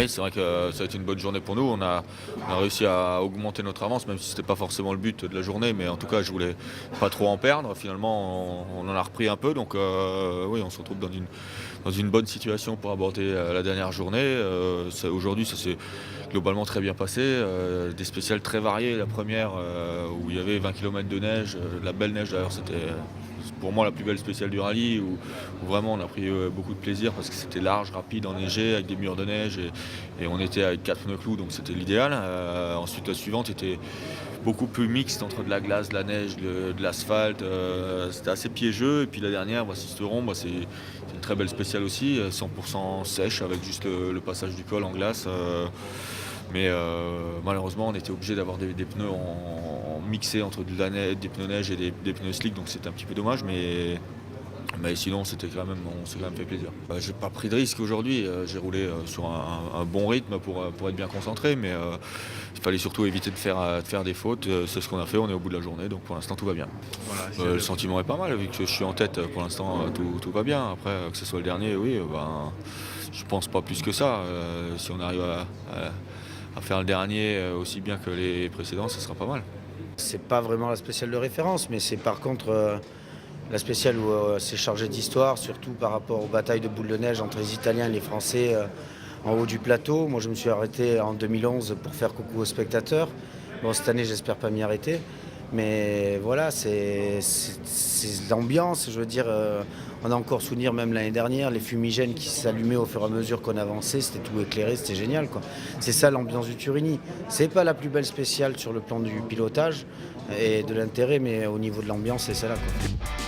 Oui, c'est vrai que ça a été une bonne journée pour nous. On a réussi à augmenter notre avance, même si ce n'était pas forcément le but de la journée. Mais en tout cas, je voulais pas trop en perdre. Finalement, on en a repris un peu. Donc oui, on se retrouve dans une bonne situation pour aborder la dernière journée. Aujourd'hui, ça s'est globalement très bien passé. Des spéciales très variées. La première, où il y avait 20 km de neige, de la belle neige d'ailleurs, c'était pour moi la plus belle spéciale du rallye, où vraiment on a pris beaucoup de plaisir parce que c'était large, rapide, enneigé, avec des murs de neige et on était avec 4 pneus clous, donc c'était l'idéal. Ensuite la suivante était beaucoup plus mixte entre de la glace, de la neige, de l'asphalte. C'était assez piégeux. Et puis la dernière, Sisteron, c'est une très belle spéciale aussi, 100% sèche avec juste le passage du col en glace. Mais malheureusement, on était obligé d'avoir des pneus en mixés entre de la neige, des pneus neige et des pneus slick, donc c'était un petit peu dommage. Mais sinon, on s'est quand même fait plaisir. J'ai pas pris de risque aujourd'hui. J'ai roulé sur un bon rythme pour être bien concentré, mais il fallait surtout éviter de faire des fautes. C'est ce qu'on a fait. On est au bout de la journée, donc pour l'instant tout va bien. Voilà, Le sentiment est pas mal, vu que je suis en tête. Pour l'instant, tout va bien. Après, que ce soit le dernier, oui, je pense pas plus que ça. Si on arrive à faire le dernier aussi bien que les précédents, ce sera pas mal. c'est pas vraiment la spéciale de référence, mais c'est par contre la spéciale où c'est chargé d'histoire, surtout par rapport aux batailles de boules de neige entre les Italiens et les Français en haut du plateau. Moi, je me suis arrêté en 2011 pour faire coucou aux spectateurs. Bon, cette année, j'espère pas m'y arrêter. Mais voilà, c'est l'ambiance. Je veux dire, on a encore souvenir, même l'année dernière, les fumigènes qui s'allumaient au fur et à mesure qu'on avançait. C'était tout éclairé, c'était génial, quoi. C'est ça l'ambiance du Turini. C'est pas la plus belle spéciale sur le plan du pilotage et de l'intérêt, mais au niveau de l'ambiance, c'est celle-là, quoi.